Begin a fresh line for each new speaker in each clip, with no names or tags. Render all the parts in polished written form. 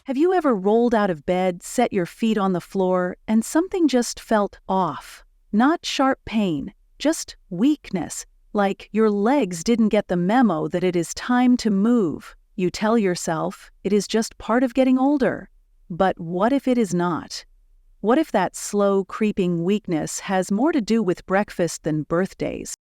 Have you ever rolled out of bed, set your feet on the floor, and something just felt off? Not sharp pain, just weakness, like your legs didn't get the memo that it is time to move. You tell yourself it is just part of getting older. But what if it is not? What if that slow, creeping weakness has more to do with breakfast than birthdays?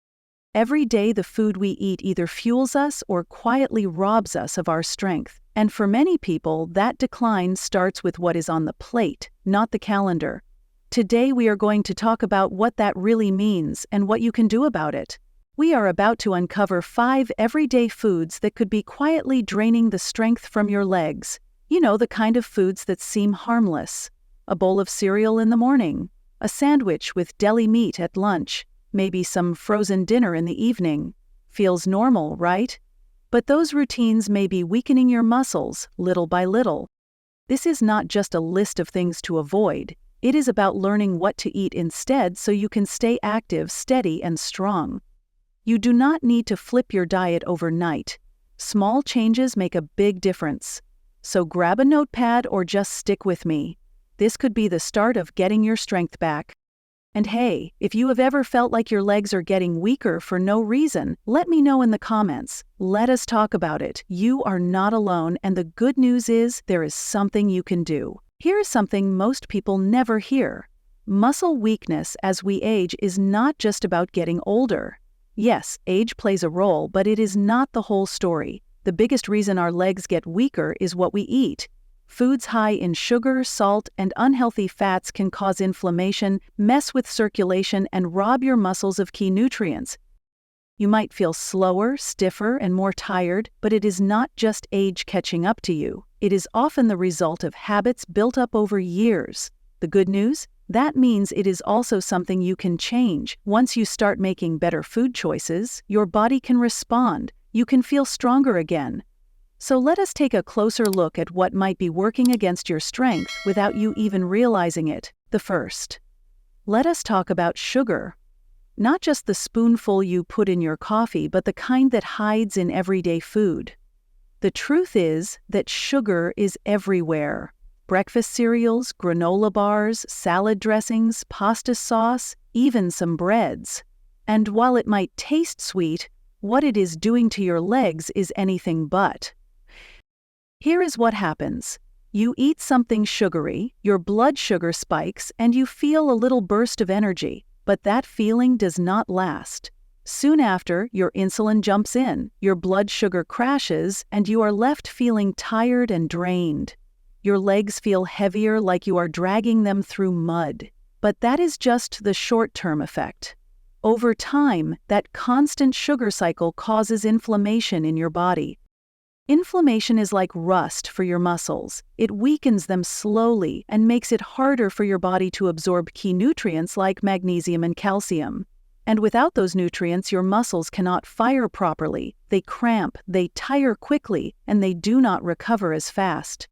Every day the food we eat either fuels us or quietly robs us of our strength. And for many people, that decline starts with what is on the plate, not the calendar. Today we are going to talk about what that really means and what you can do about it. We are about to uncover 5 everyday foods that could be quietly draining the strength from your legs. You know, the kind of foods that seem harmless. A bowl of cereal in the morning, a sandwich with deli meat at lunch, maybe some frozen dinner in the evening. Feels normal, right? But those routines may be weakening your muscles little by little. This is not just a list of things to avoid. It is about learning what to eat instead so you can stay active, steady, and strong. You do not need to flip your diet overnight. Small changes make a big difference. So grab a notepad or just stick with me. This could be the start of getting your strength back. And hey, if you have ever felt like your legs are getting weaker for no reason, let me know in the comments. Let us talk about it. You are not alone, and the good news is there is something you can do. Here is something most people never hear. Muscle weakness as we age is not just about getting older. Yes, age plays a role, but it is not the whole story. The biggest reason our legs get weaker is what we eat. Foods high in sugar, salt, and unhealthy fats can cause inflammation, mess with circulation, and rob your muscles of key nutrients. You might feel slower, stiffer, and more tired, but it is not just age catching up to you. It is often the result of habits built up over years. The good news? That means it is also something you can change. Once you start making better food choices, your body can respond. You can feel stronger again. So let us take a closer look at what might be working against your strength without you even realizing it. The first. Let us talk about sugar. Not just the spoonful you put in your coffee, but the kind that hides in everyday food. The truth is that sugar is everywhere. Breakfast cereals, granola bars, salad dressings, pasta sauce, even some breads. And while it might taste sweet, what it is doing to your legs is anything but. Here is what happens. You eat something sugary, your blood sugar spikes, and you feel a little burst of energy, but that feeling does not last. Soon after, your insulin jumps in, your blood sugar crashes, and you are left feeling tired and drained. Your legs feel heavier, like you are dragging them through mud. But that is just the short-term effect. Over time, that constant sugar cycle causes inflammation in your body. Inflammation is like rust for your muscles. It weakens them slowly and makes it harder for your body to absorb key nutrients like magnesium and calcium. And without those nutrients, your muscles cannot fire properly. They cramp, they tire quickly, and they do not recover as fast.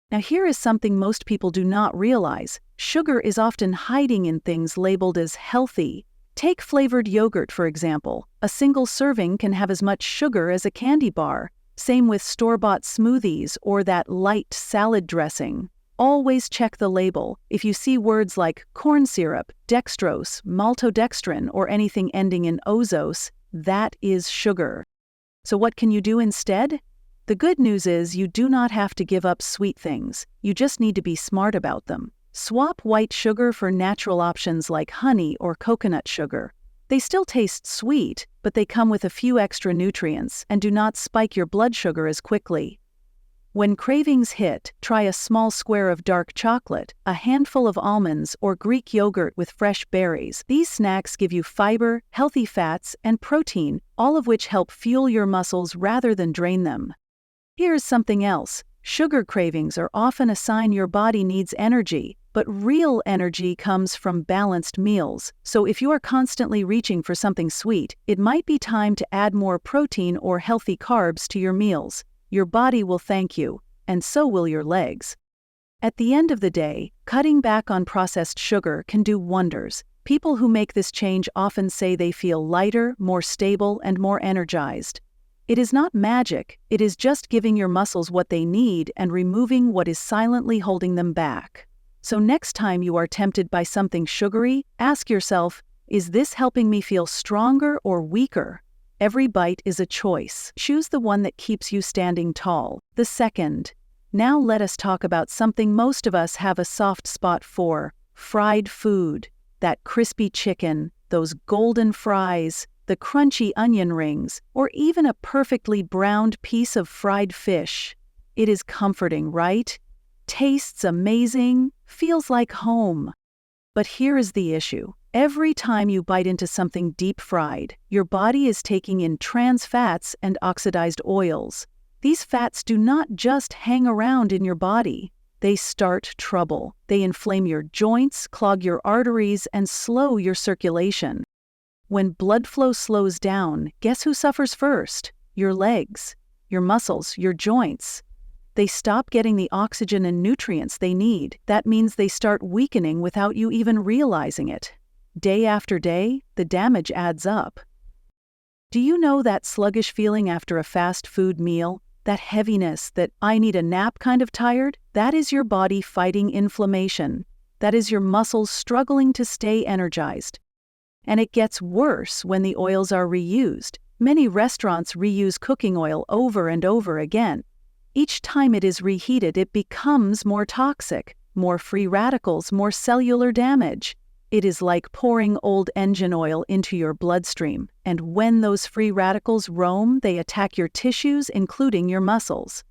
Now here is something most people do not realize. Sugar is often hiding in things labeled as healthy. Take flavored yogurt, for example. A single serving can have as much sugar as a candy bar. Same with store-bought smoothies or that light salad dressing. Always check the label. If you see words like corn syrup, dextrose, maltodextrin, or anything ending in ozose, that is sugar. So what can you do instead? The good news is you do not have to give up sweet things. You just need to be smart about them. Swap white sugar for natural options like honey or coconut sugar. They still taste sweet, but they come with a few extra nutrients and do not spike your blood sugar as quickly. When cravings hit, try a small square of dark chocolate, a handful of almonds, or Greek yogurt with fresh berries. These snacks give you fiber, healthy fats, and protein, all of which help fuel your muscles rather than drain them. Here's something else. Sugar cravings are often a sign your body needs energy, but real energy comes from balanced meals. So if you are constantly reaching for something sweet, it might be time to add more protein or healthy carbs to your meals. Your body will thank you, and so will your legs. At the end of the day, cutting back on processed sugar can do wonders. People who make this change often say they feel lighter, more stable, and more energized. It is not magic, it is just giving your muscles what they need and removing what is silently holding them back. So next time you are tempted by something sugary, ask yourself, is this helping me feel stronger or weaker? Every bite is a choice. Choose the one that keeps you standing tall. The second. Now let us talk about something most of us have a soft spot for: fried food. That crispy chicken, those golden fries, the crunchy onion rings, or even a perfectly browned piece of fried fish. It is comforting, right? Tastes amazing, feels like home. But here is the issue. Every time you bite into something deep fried, your body is taking in trans fats and oxidized oils. These fats do not just hang around in your body. They start trouble. They inflame your joints, clog your arteries, and slow your circulation. When blood flow slows down, guess who suffers first? Your legs, your muscles, your joints. They stop getting the oxygen and nutrients they need. That means they start weakening without you even realizing it. Day after day, the damage adds up. Do you know that sluggish feeling after a fast food meal? That heaviness, that I need a nap kind of tired? That is your body fighting inflammation. That is your muscles struggling to stay energized. And it gets worse when the oils are reused. Many restaurants reuse cooking oil over and over again. Each time it is reheated, it becomes more toxic, more free radicals, more cellular damage. It is like pouring old engine oil into your bloodstream, and when those free radicals roam, they attack your tissues, including your muscles.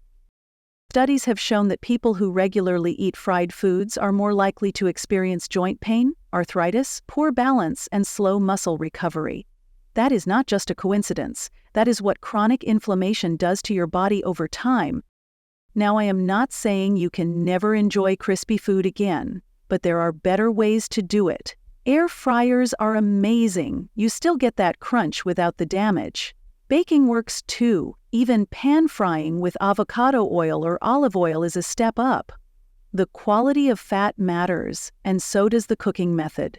Studies have shown that people who regularly eat fried foods are more likely to experience joint pain, arthritis, poor balance, and slow muscle recovery. That is not just a coincidence. That is what chronic inflammation does to your body over time. Now, I am not saying you can never enjoy crispy food again, but there are better ways to do it. Air fryers are amazing. You still get that crunch without the damage. Baking works too. Even pan frying with avocado oil or olive oil is a step up. The quality of fat matters, and so does the cooking method.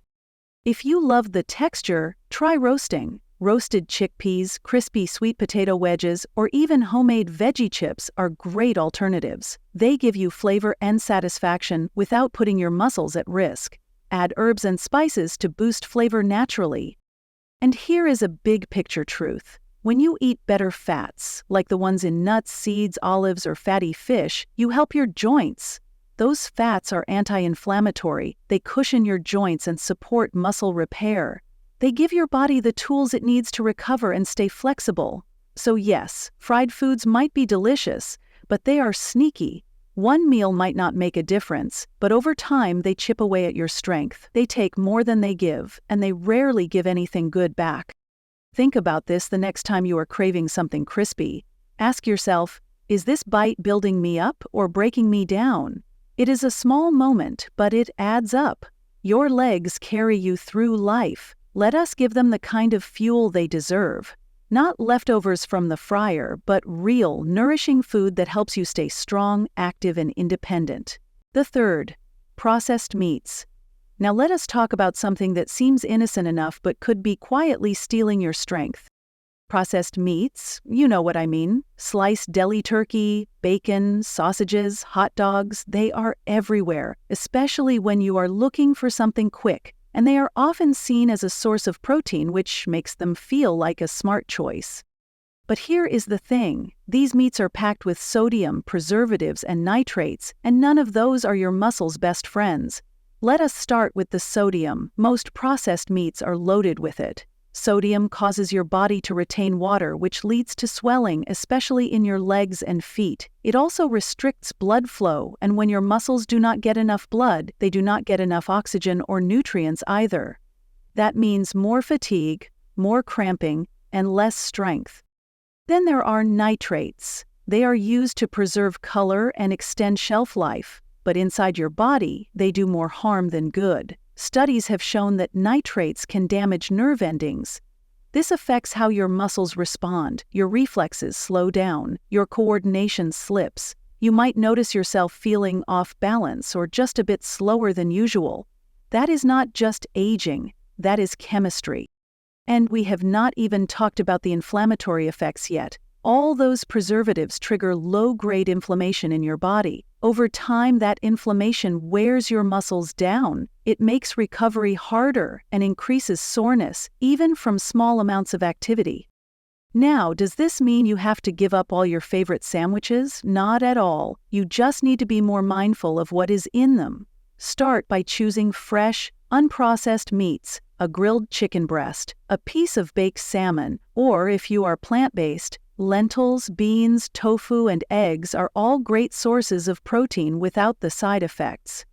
If you love the texture, try roasting. Roasted chickpeas, crispy sweet potato wedges, or even homemade veggie chips are great alternatives. They give you flavor and satisfaction without putting your muscles at risk. Add herbs and spices to boost flavor naturally. And here is a big picture truth. When you eat better fats, like the ones in nuts, seeds, olives, or fatty fish, you help your joints. Those fats are anti-inflammatory. They cushion your joints and support muscle repair. They give your body the tools it needs to recover and stay flexible. So yes, fried foods might be delicious, but they are sneaky. One meal might not make a difference, but over time they chip away at your strength. They take more than they give, and they rarely give anything good back. Think about this the next time you are craving something crispy. Ask yourself, is this bite building me up or breaking me down? It is a small moment, but it adds up. Your legs carry you through life. Let us give them the kind of fuel they deserve. Not leftovers from the fryer, but real, nourishing food that helps you stay strong, active, and independent. The third, processed meats. Now let us talk about something that seems innocent enough but could be quietly stealing your strength. Processed meats, you know what I mean. Sliced deli turkey, bacon, sausages, hot dogs, they are everywhere, especially when you are looking for something quick. And they are often seen as a source of protein, which makes them feel like a smart choice. But here is the thing. These meats are packed with sodium, preservatives, and nitrates, and none of those are your muscles' best friends. Let us start with the sodium. Most processed meats are loaded with it. Sodium causes your body to retain water, which leads to swelling, especially in your legs and feet. It also restricts blood flow, and when your muscles do not get enough blood, they do not get enough oxygen or nutrients either. That means more fatigue, more cramping, and less strength. Then there are nitrates. They are used to preserve color and extend shelf life, but inside your body, they do more harm than good. Studies have shown that nitrates can damage nerve endings. This affects how your muscles respond, your reflexes slow down, your coordination slips. You might notice yourself feeling off balance or just a bit slower than usual. That is not just aging, that is chemistry. And we have not even talked about the inflammatory effects yet. All those preservatives trigger low-grade inflammation in your body. Over time, that inflammation wears your muscles down. It makes recovery harder and increases soreness, even from small amounts of activity. Now, does this mean you have to give up all your favorite sandwiches? Not at all. You just need to be more mindful of what is in them. Start by choosing fresh, unprocessed meats, a grilled chicken breast, a piece of baked salmon, or if you are plant-based, lentils, beans, tofu, and eggs are all great sources of protein without the side effects.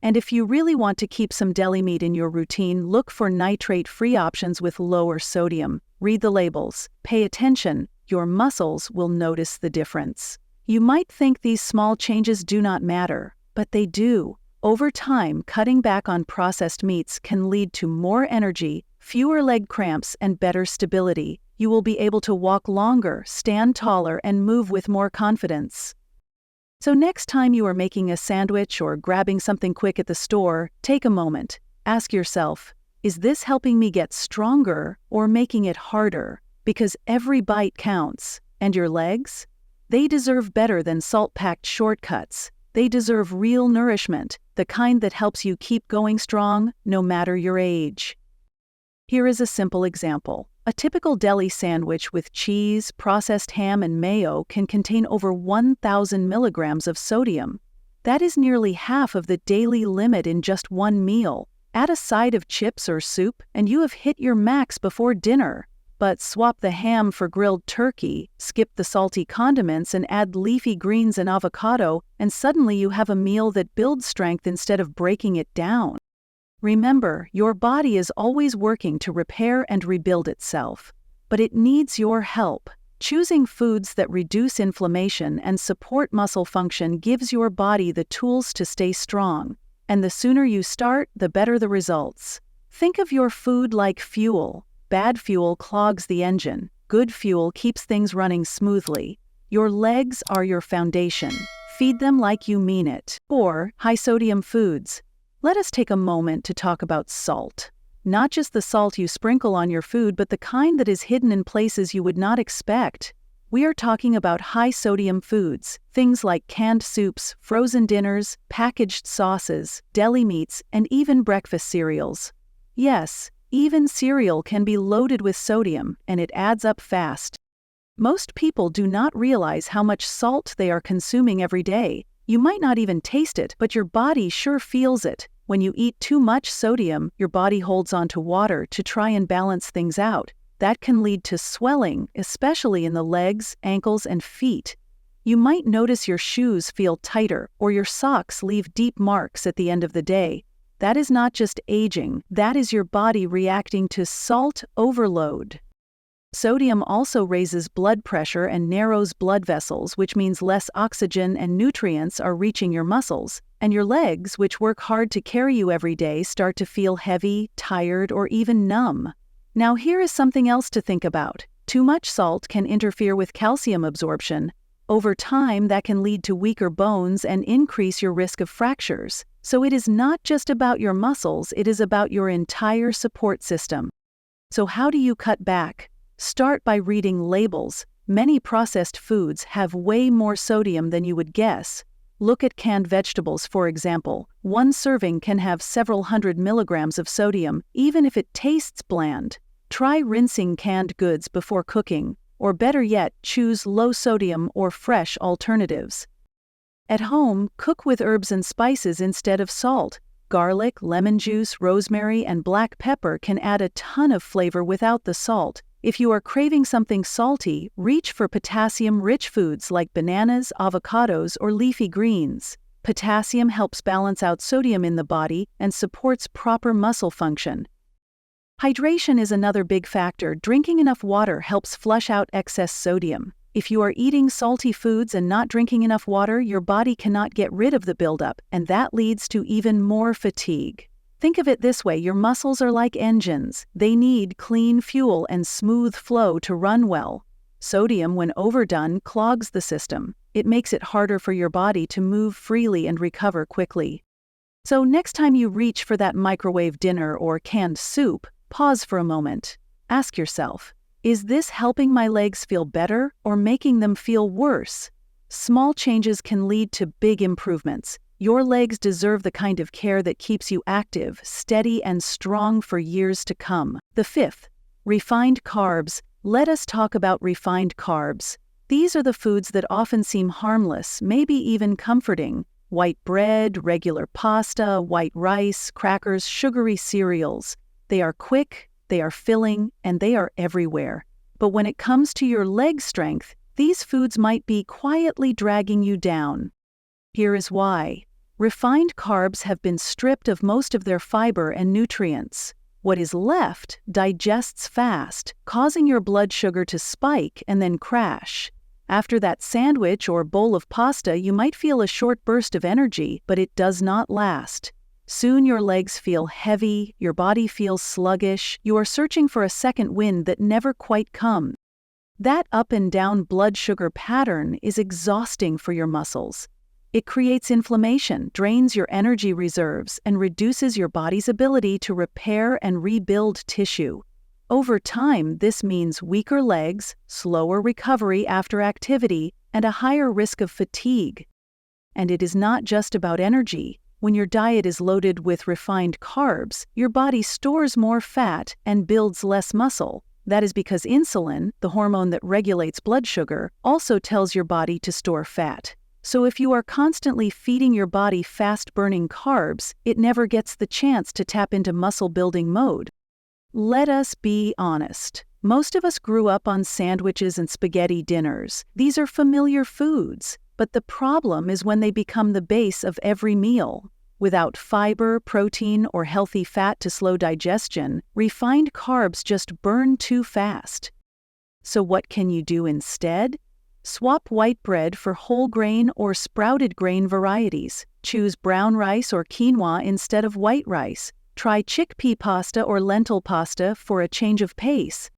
And if you really want to keep some deli meat in your routine, look for nitrate-free options with lower sodium. Read the labels. Pay attention. Your muscles will notice the difference. You might think these small changes do not matter, but they do. Over time, cutting back on processed meats can lead to more energy, fewer leg cramps, and better stability. You will be able to walk longer, stand taller, and move with more confidence. So next time you are making a sandwich or grabbing something quick at the store, take a moment. Ask yourself, is this helping me get stronger or making it harder? Because every bite counts. And your legs? They deserve better than salt-packed shortcuts. They deserve real nourishment, the kind that helps you keep going strong no matter your age. Here is a simple example. A typical deli sandwich with cheese, processed ham, and mayo can contain over 1,000 milligrams of sodium. That is nearly half of the daily limit in just one meal. Add a side of chips or soup, and you have hit your max before dinner. But swap the ham for grilled turkey, skip the salty condiments, and add leafy greens and avocado, and suddenly you have a meal that builds strength instead of breaking it down. Remember, your body is always working to repair and rebuild itself, but it needs your help. Choosing foods that reduce inflammation and support muscle function gives your body the tools to stay strong, and the sooner you start, the better the results. Think of your food like fuel. Bad fuel clogs the engine. Good fuel keeps things running smoothly. Your legs are your foundation. Feed them like you mean it. Or high-sodium foods. Let us take a moment to talk about salt. Not just the salt you sprinkle on your food, but the kind that is hidden in places you would not expect. We are talking about high-sodium foods, things like canned soups, frozen dinners, packaged sauces, deli meats, and even breakfast cereals. Yes, even cereal can be loaded with sodium, and it adds up fast. Most people do not realize how much salt they are consuming every day. You might not even taste it, but your body sure feels it. When you eat too much sodium, your body holds on to water to try and balance things out. That can lead to swelling, especially in the legs, ankles, and feet. You might notice your shoes feel tighter, or your socks leave deep marks at the end of the day. That is not just aging, that is your body reacting to salt overload. Sodium also raises blood pressure and narrows blood vessels, which means less oxygen and nutrients are reaching your muscles, and your legs, which work hard to carry you every day, start to feel heavy, tired, or even numb. Now here is something else to think about. Too much salt can interfere with calcium absorption. Over time, that can lead to weaker bones and increase your risk of fractures. So it is not just about your muscles, it is about your entire support system. So how do you cut back? Start by reading labels. Many processed foods have way more sodium than you would guess. Look at canned vegetables, for example. One serving can have several hundred milligrams of sodium, even if it tastes bland. Try rinsing canned goods before cooking, or better yet, choose low-sodium or fresh alternatives. At home, cook with herbs and spices instead of salt. Garlic, lemon juice, rosemary, and black pepper can add a ton of flavor without the salt. If you are craving something salty, reach for potassium-rich foods like bananas, avocados, or leafy greens. Potassium helps balance out sodium in the body and supports proper muscle function. Hydration is another big factor. Drinking enough water helps flush out excess sodium. If you are eating salty foods and not drinking enough water, your body cannot get rid of the buildup, and that leads to even more fatigue. Think of it this way, your muscles are like engines. They need clean fuel and smooth flow to run well. Sodium, when overdone, clogs the system. It makes it harder for your body to move freely and recover quickly. So next time you reach for that microwave dinner or canned soup, pause for a moment. Ask yourself, Is this helping my legs feel better or making them feel worse? Small changes can lead to big improvements. Your legs deserve the kind of care that keeps you active, steady, and strong for years to come. The fifth, refined carbs. Let us talk about refined carbs. These are the foods that often seem harmless, maybe even comforting. White bread, regular pasta, white rice, crackers, sugary cereals. They are quick, they are filling, and they are everywhere. But when it comes to your leg strength, these foods might be quietly dragging you down. Here is why. Refined carbs have been stripped of most of their fiber and nutrients. What is left digests fast, causing your blood sugar to spike and then crash. After that sandwich or bowl of pasta, you might feel a short burst of energy, but it does not last. Soon your legs feel heavy, your body feels sluggish, you are searching for a second wind that never quite comes. That up and down blood sugar pattern is exhausting for your muscles. It creates inflammation, drains your energy reserves, and reduces your body's ability to repair and rebuild tissue. Over time, this means weaker legs, slower recovery after activity, and a higher risk of fatigue. And it is not just about energy. When your diet is loaded with refined carbs, your body stores more fat and builds less muscle. That is because insulin, the hormone that regulates blood sugar, also tells your body to store fat. So if you are constantly feeding your body fast-burning carbs, it never gets the chance to tap into muscle-building mode. Let us be honest. Most of us grew up on sandwiches and spaghetti dinners. These are familiar foods, but the problem is when they become the base of every meal. Without fiber, protein, or healthy fat to slow digestion, refined carbs just burn too fast. So what can you do instead? Swap white bread for whole grain or sprouted grain varieties. Choose brown rice or quinoa instead of white rice. Try chickpea pasta or lentil pasta for a change of pace.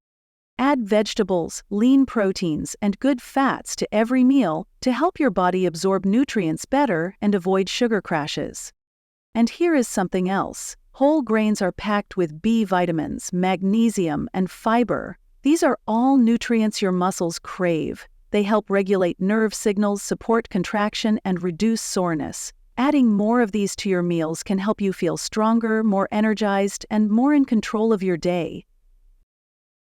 Add vegetables, lean proteins, and good fats to every meal to help your body absorb nutrients better and avoid sugar crashes. And here is something else. Whole grains are packed with B vitamins, magnesium, and fiber. These are all nutrients your muscles crave. They help regulate nerve signals, support contraction, and reduce soreness. Adding more of these to your meals can help you feel stronger, more energized, and more in control of your day.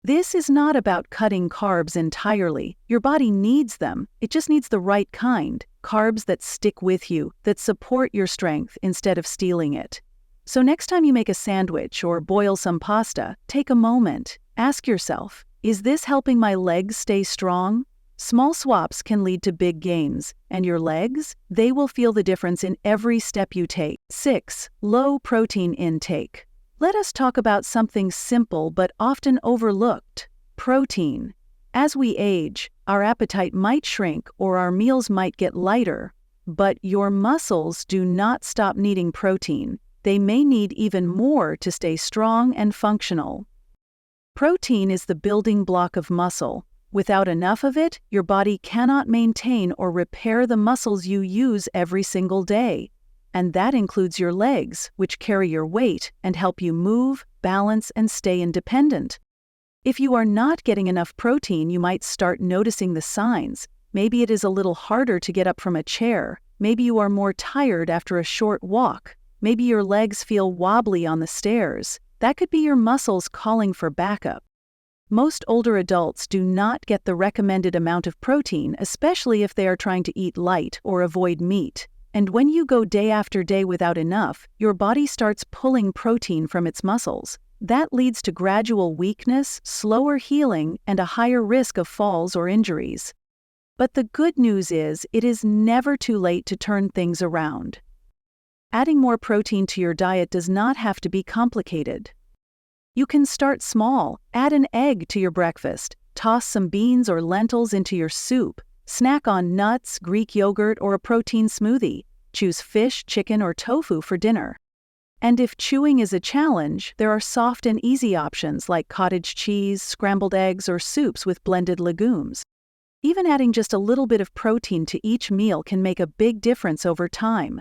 This is not about cutting carbs entirely. Your body needs them. It just needs the right kind. Carbs that stick with you, that support your strength instead of stealing it. So next time you make a sandwich or boil some pasta, take a moment. Ask yourself, is this helping my legs stay strong? Small swaps can lead to big gains, and your legs, they will feel the difference in every step you take. 6. Low protein intake. Let us talk about something simple but often overlooked: protein. As we age, our appetite might shrink or our meals might get lighter, but your muscles do not stop needing protein. They may need even more to stay strong and functional. Protein is the building block of muscle. Without enough of it, your body cannot maintain or repair the muscles you use every single day. And that includes your legs, which carry your weight and help you move, balance, and stay independent. If you are not getting enough protein, you might start noticing the signs. Maybe it is a little harder to get up from a chair. Maybe you are more tired after a short walk. Maybe your legs feel wobbly on the stairs. That could be your muscles calling for backup. Most older adults do not get the recommended amount of protein, especially if they are trying to eat light or avoid meat. And when you go day after day without enough, your body starts pulling protein from its muscles. That leads to gradual weakness, slower healing, and a higher risk of falls or injuries. But the good news is, it is never too late to turn things around. Adding more protein to your diet does not have to be complicated. You can start small. Add an egg to your breakfast. Toss some beans or lentils into your soup. Snack on nuts, Greek yogurt, or a protein smoothie. Choose fish, chicken, or tofu for dinner. And if chewing is a challenge, there are soft and easy options like cottage cheese, scrambled eggs, or soups with blended legumes. Even adding just a little bit of protein to each meal can make a big difference over time.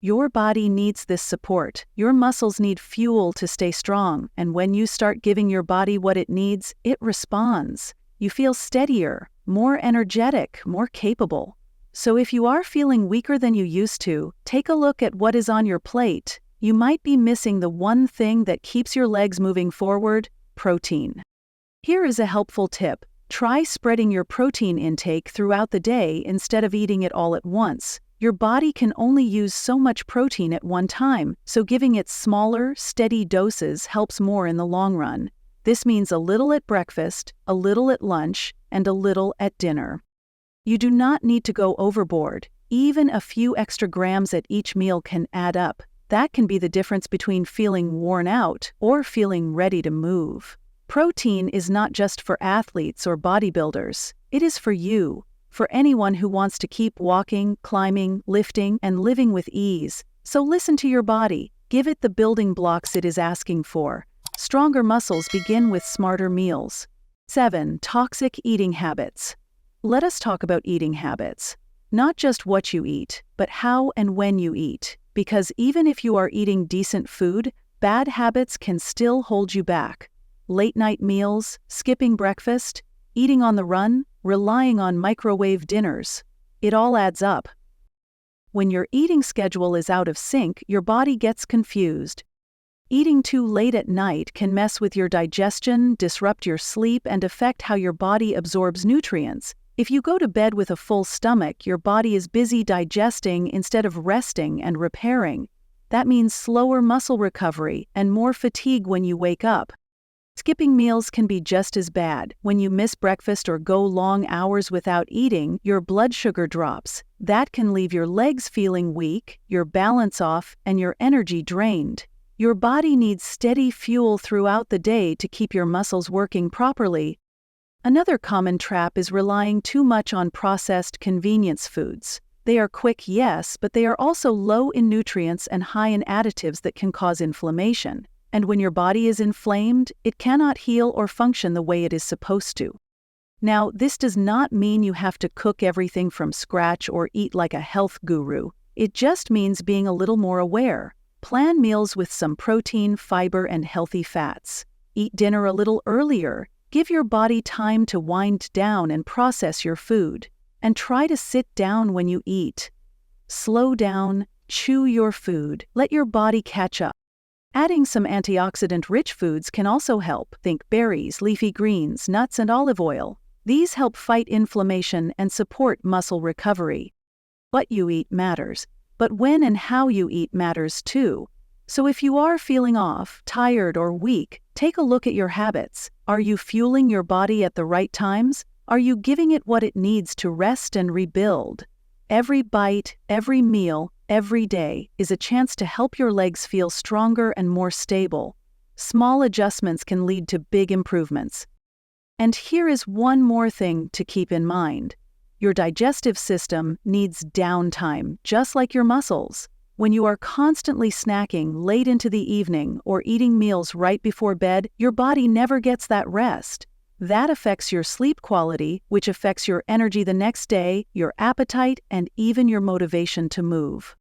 Your body needs this support. Your muscles need fuel to stay strong, and when you start giving your body what it needs, it responds. You feel steadier, more energetic, more capable. So if you are feeling weaker than you used to, take a look at what is on your plate. You might be missing the one thing that keeps your legs moving forward: protein. Here is a helpful tip. Try spreading your protein intake throughout the day instead of eating it all at once. Your body can only use so much protein at one time, so giving it smaller, steady doses helps more in the long run. This means a little at breakfast, a little at lunch, and a little at dinner. You do not need to go overboard. Even a few extra grams at each meal can add up. That can be the difference between feeling worn out or feeling ready to move. Protein is not just for athletes or bodybuilders. It is for you. For anyone who wants to keep walking, climbing, lifting, and living with ease. So listen to your body. Give it the building blocks it is asking for. Stronger muscles begin with smarter meals. 7. Toxic eating habits. Let us talk about eating habits. Not just what you eat, but how and when you eat. Because even if you are eating decent food, bad habits can still hold you back. Late-night meals, skipping breakfast, eating on the run, relying on microwave dinners. It all adds up. When your eating schedule is out of sync, your body gets confused. Eating too late at night can mess with your digestion, disrupt your sleep, and affect how your body absorbs nutrients. If you go to bed with a full stomach, your body is busy digesting instead of resting and repairing. That means slower muscle recovery and more fatigue when you wake up. Skipping meals can be just as bad. When you miss breakfast or go long hours without eating, your blood sugar drops. That can leave your legs feeling weak, your balance off, and your energy drained. Your body needs steady fuel throughout the day to keep your muscles working properly. Another common trap is relying too much on processed convenience foods. They are quick, yes, but they are also low in nutrients and high in additives that can cause inflammation. And when your body is inflamed, it cannot heal or function the way it is supposed to. Now, this does not mean you have to cook everything from scratch or eat like a health guru. It just means being a little more aware. Plan meals with some protein, fiber, and healthy fats. Eat dinner a little earlier. Give your body time to wind down and process your food. And try to sit down when you eat. Slow down, chew your food, let your body catch up. Adding some antioxidant-rich foods can also help. Think berries, leafy greens, nuts, and olive oil. These help fight inflammation and support muscle recovery. What you eat matters, but when and how you eat matters too. So if you are feeling off, tired, or weak, take a look at your habits. Are you fueling your body at the right times? Are you giving it what it needs to rest and rebuild? Every bite, every meal, every day is a chance to help your legs feel stronger and more stable. Small adjustments can lead to big improvements. And here is one more thing to keep in mind. Your digestive system needs downtime, just like your muscles. When you are constantly snacking late into the evening or eating meals right before bed, your body never gets that rest. That affects your sleep quality, which affects your energy the next day, your appetite, and even your motivation to move.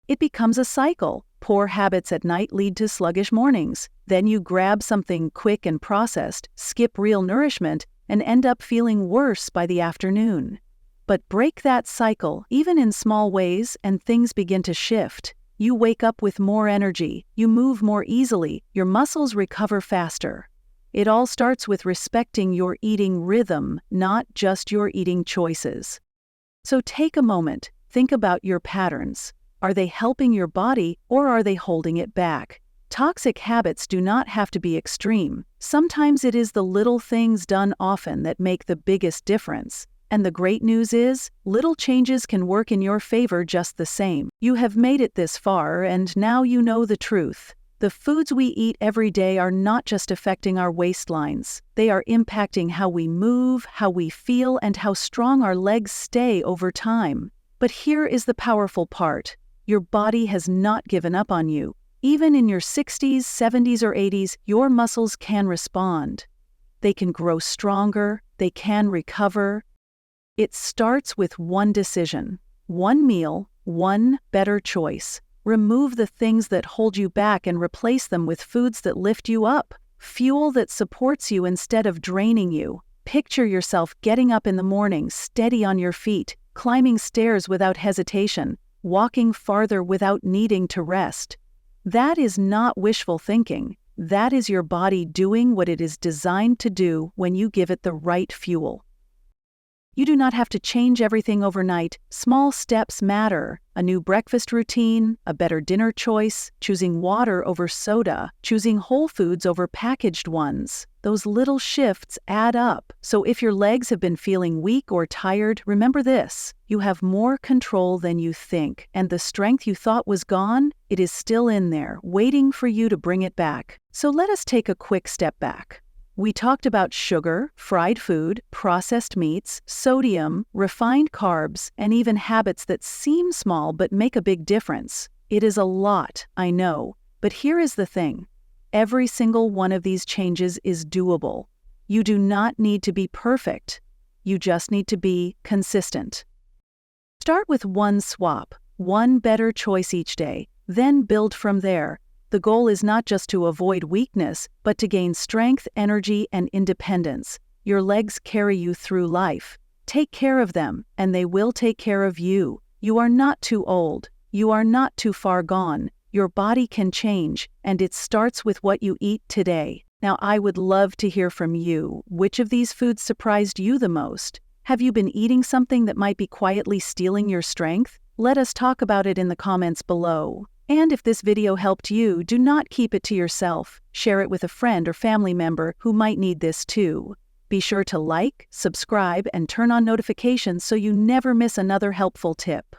It becomes a cycle. Poor habits at night lead to sluggish mornings. Then you grab something quick and processed, skip real nourishment, and end up feeling worse by the afternoon. But break that cycle, even in small ways, and things begin to shift. You wake up with more energy, you move more easily, your muscles recover faster. It all starts with respecting your eating rhythm, not just your eating choices. So take a moment, think about your patterns. Are they helping your body or are they holding it back? Toxic habits do not have to be extreme. Sometimes it is the little things done often that make the biggest difference. And the great news is, little changes can work in your favor just the same. You have made it this far and now you know the truth. The foods we eat every day are not just affecting our waistlines. They are impacting how we move, how we feel, and how strong our legs stay over time. But here is the powerful part. Your body has not given up on you. Even in your 60s, 70s, or 80s, your muscles can respond. They can grow stronger, they can recover. It starts with one decision, one meal, one better choice. Remove the things that hold you back and replace them with foods that lift you up. Fuel that supports you instead of draining you. Picture yourself getting up in the morning, steady on your feet, climbing stairs without hesitation, walking farther without needing to rest. That is not wishful thinking. That is your body doing what it is designed to do when you give it the right fuel. You do not have to change everything overnight. Small steps matter. A new breakfast routine, a better dinner choice, choosing water over soda, choosing whole foods over packaged ones. Those little shifts add up. So if your legs have been feeling weak or tired, remember this: you have more control than you think, and the strength you thought was gone, it is still in there, waiting for you to bring it back. So let us take a quick step back. We talked about sugar, fried food, processed meats, sodium, refined carbs, and even habits that seem small but make a big difference. It is a lot, I know, but here is the thing. Every single one of these changes is doable. You do not need to be perfect. You just need to be consistent. Start with one swap, one better choice each day, then build from there. The goal is not just to avoid weakness, but to gain strength, energy, and independence. Your legs carry you through life. Take care of them, and they will take care of you. You are not too old. You are not too far gone. Your body can change, and it starts with what you eat today. Now, I would love to hear from you. Which of these foods surprised you the most? Have you been eating something that might be quietly stealing your strength? Let us talk about it in the comments below. And if this video helped you, do not keep it to yourself. Share it with a friend or family member who might need this too. Be sure to like, subscribe, and turn on notifications so you never miss another helpful tip.